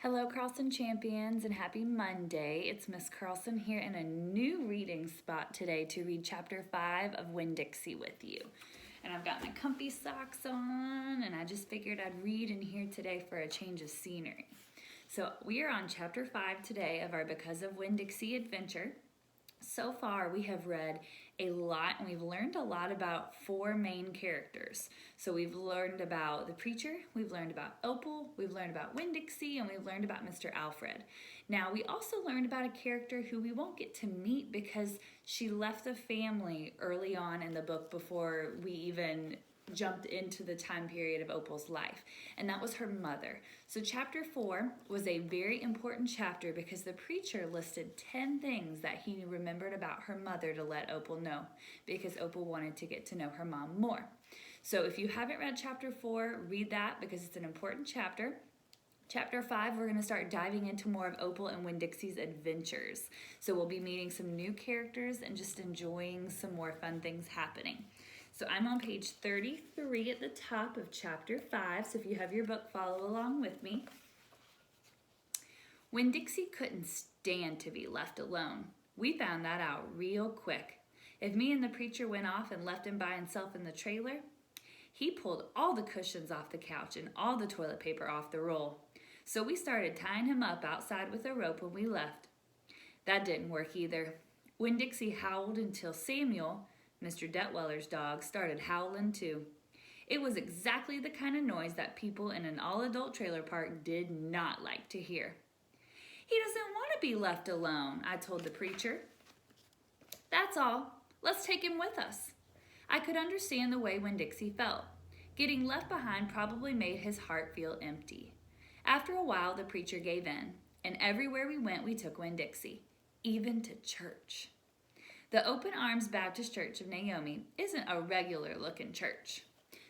Hello, Carlson champions, and happy Monday. It's Miss Carlson here in a new reading spot today to read chapter 5 of Winn, Dixie with you. And I've got my comfy socks on, and I just figured I'd read in here today for a change of scenery. So we are on chapter 5 today of our Because of Winn, Dixie adventure. So far, we have read a lot and we've learned a lot about four main characters. So we've learned about the preacher, we've learned about Opal, we've learned about Winn Dixie, and we've learned about Mr. Alfred. Now, we also learned about a character who we won't get to meet because she left the family early on in the book before we even jumped into the time period of Opal's life, and that was her mother. So chapter 4 was a very important chapter because the preacher listed 10 things that he remembered about her mother to let Opal know, because Opal wanted to get to know her mom more. So if you haven't read chapter 4, read that because it's an important chapter. Chapter 5, we're going to start diving into more of Opal and Winn Dixie's adventures. So we'll be meeting some new characters and just enjoying some more fun things happening. So I'm on page 33 at the top of chapter 5, so if you have your book, follow along with me. Winn Dixie couldn't stand to be left alone. We found that out real quick. If me and the preacher went off and left him by himself in the trailer, he pulled all the cushions off the couch and all the toilet paper off the roll. So we started tying him up outside with a rope when we left. That didn't work either. Winn Dixie howled until Samuel, Mr. Detweller's dog, started howling too. It was exactly the kind of noise that people in an all-adult trailer park did not like to hear. He doesn't want to be left alone, I told the preacher. That's all. Let's take him with us. I could understand the way Winn Dixie felt. Getting left behind probably made his heart feel empty. After a while, the preacher gave in, and everywhere we went, we took Winn Dixie, even to church. The Open Arms Baptist Church of Naomi isn't a regular-looking church.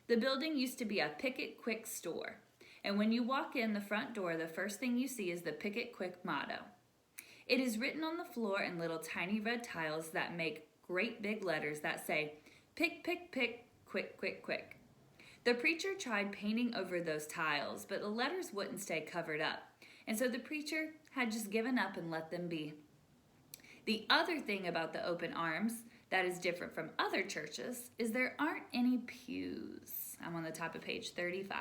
The building used to be a Pick It Quick store, and when you walk in the front door, the first thing you see is the Pick It Quick motto. It is written on the floor in little tiny red tiles that make great big letters that say, Pick, pick, pick, quick, quick, quick. The preacher tried painting over those tiles, but the letters wouldn't stay covered up, and so the preacher had just given up and let them be. The other thing about the Open Arms that is different from other churches is there aren't any pews. I'm on the top of page 35.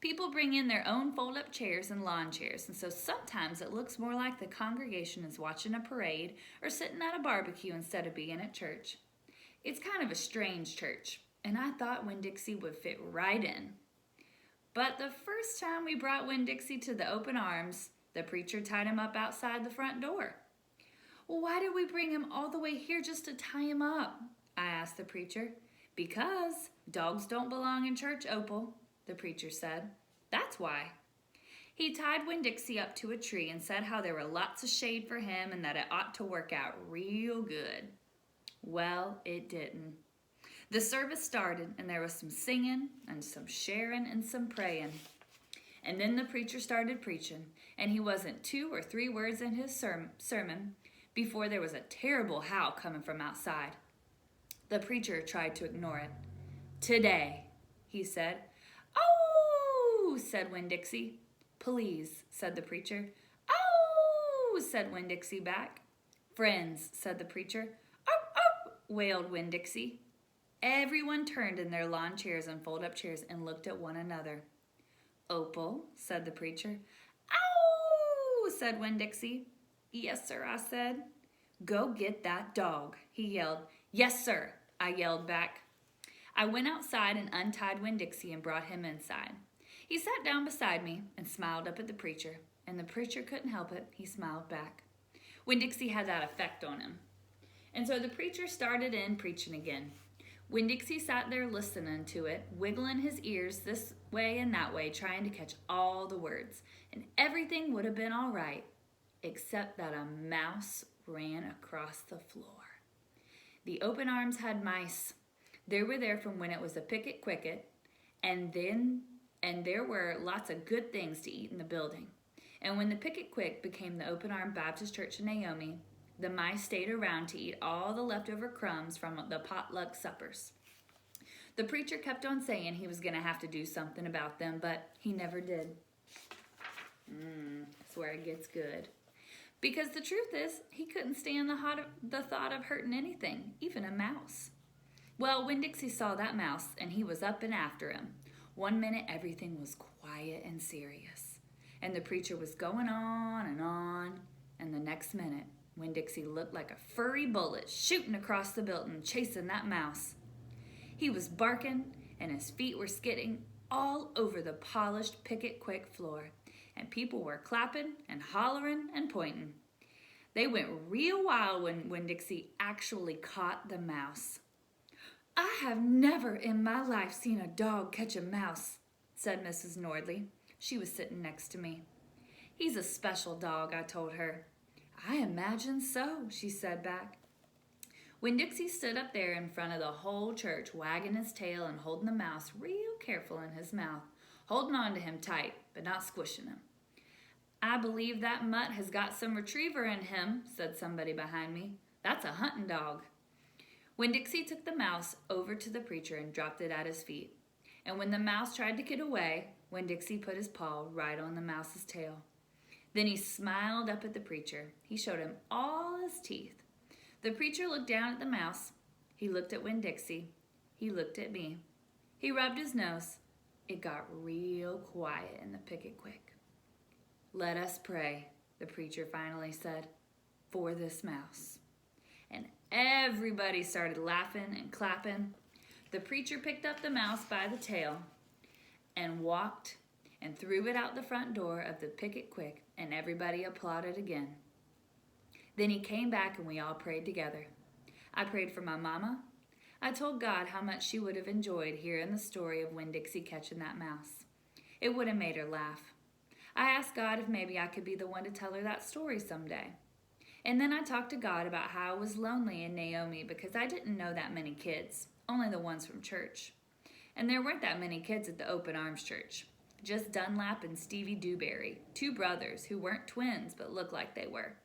People bring in their own fold-up chairs and lawn chairs, and so sometimes it looks more like the congregation is watching a parade or sitting at a barbecue instead of being at church. It's kind of a strange church, and I thought Winn Dixie would fit right in. But the first time we brought Winn Dixie to the Open Arms, the preacher tied him up outside the front door. Well, why did we bring him all the way here just to tie him up? I asked the preacher. Because dogs don't belong in church, Opal, the preacher said. That's why. He tied Winn Dixie up to a tree and said how there were lots of shade for him and that it ought to work out real good. Well, it didn't. The service started and there was some singing and some sharing and some praying. And then the preacher started preaching, and he wasn't 2 or 3 words in his sermon before there was a terrible howl coming from outside. The preacher tried to ignore it. Today, he said. Oh, said Winn Dixie. Please, said the preacher. Oh, said Winn Dixie back. Friends, said the preacher. Oh, oh, wailed Winn Dixie. Everyone turned in their lawn chairs and fold-up chairs and looked at one another. Opal, said the preacher. Oh, said Winn Dixie. Yes, sir, I said. Go get that dog, he yelled. Yes, sir, I yelled back. I went outside and untied Winn Dixie and brought him inside. He sat down beside me and smiled up at the preacher, and the preacher couldn't help it. He smiled back. Winn Dixie had that effect on him. And so the preacher started in preaching again. Winn Dixie sat there listening to it, wiggling his ears this way and that way, trying to catch all the words, and everything would have been all right, except that a mouse ran across the floor. The Open Arms had mice. They were there from when it was a Pick-It Quick-It, and there were lots of good things to eat in the building. And when the Pick-It Quick became the Open Arm Baptist Church of Naomi, the mice stayed around to eat all the leftover crumbs from the potluck suppers. The preacher kept on saying he was going to have to do something about them, but he never did. That's where it gets good. Because the truth is, he couldn't stand the thought of hurting anything, even a mouse. Well, when Dixie saw that mouse and he was up and after him, one minute everything was quiet and serious, and the preacher was going on, and the next minute, when Dixie looked like a furry bullet shooting across the building, chasing that mouse. He was barking, and his feet were skidding all over the polished picket quick floor, and people were clapping and hollering and pointing. They went real wild when Dixie actually caught the mouse. "I have never in my life seen a dog catch a mouse," said Mrs. Nordley. She was sitting next to me. "He's a special dog," I told her. "I imagine so," she said back. When Dixie stood up there in front of the whole church, wagging his tail and holding the mouse real careful in his mouth, holding on to him tight, but not squishing him. "I believe that mutt has got some retriever in him," said somebody behind me. "That's a hunting dog." When Dixie took the mouse over to the preacher and dropped it at his feet, and when the mouse tried to get away, when Dixie put his paw right on the mouse's tail. Then he smiled up at the preacher. He showed him all his teeth. The preacher looked down at the mouse. He looked at Winn-Dixie. He looked at me. He rubbed his nose. It got real quiet in the picket quick. "Let us pray," the preacher finally said, "for this mouse." And everybody started laughing and clapping. The preacher picked up the mouse by the tail and walked and threw it out the front door of the picket quick, and everybody applauded again. Then he came back and we all prayed together. I prayed for my mama. I told God how much she would have enjoyed hearing the story of Winn-Dixie catching that mouse. It would have made her laugh. I asked God if maybe I could be the one to tell her that story someday. And then I talked to God about how I was lonely in Naomi because I didn't know that many kids, only the ones from church. And there weren't that many kids at the Open Arms Church, just Dunlap and Stevie Dewberry, two brothers who weren't twins but looked like they were,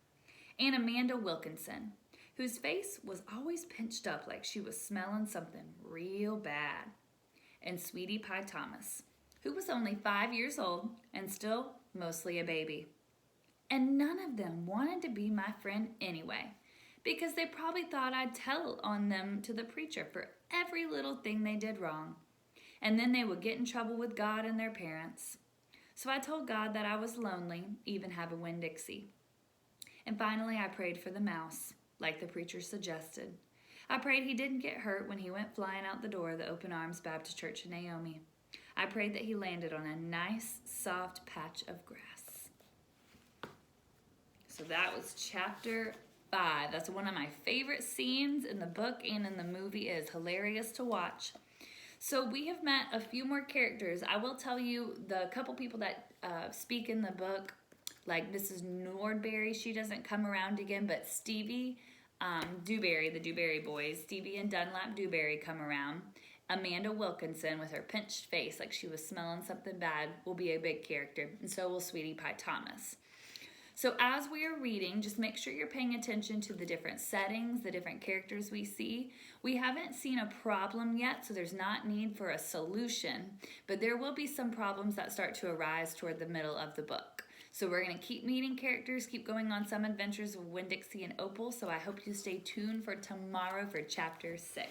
and Amanda Wilkinson, whose face was always pinched up like she was smelling something real bad, and Sweetie Pie Thomas, who was only 5 years old and still mostly a baby. And none of them wanted to be my friend anyway, because they probably thought I'd tell on them to the preacher for every little thing they did wrong, and then they would get in trouble with God and their parents. So I told God that I was lonely, even having Winn-Dixie. And finally I prayed for the mouse, like the preacher suggested. I prayed he didn't get hurt when he went flying out the door of the Open Arms Baptist Church in Naomi. I prayed that he landed on a nice, soft patch of grass. So that was chapter 5. That's one of my favorite scenes in the book and in the movie. It is hilarious to watch. So we have met a few more characters. I will tell you the couple people that speak in the book, like Mrs. Nordberry, she doesn't come around again, but Stevie Dewberry, the Dewberry boys, Stevie and Dunlap Dewberry come around. Amanda Wilkinson with her pinched face like she was smelling something bad will be a big character, and so will Sweetie Pie Thomas. So as we are reading, just make sure you're paying attention to the different settings, the different characters we see. We haven't seen a problem yet, so there's not need for a solution, but there will be some problems that start to arise toward the middle of the book. So we're going to keep meeting characters, keep going on some adventures with Winn-Dixie and Opal, so I hope you stay tuned for tomorrow for chapter 6.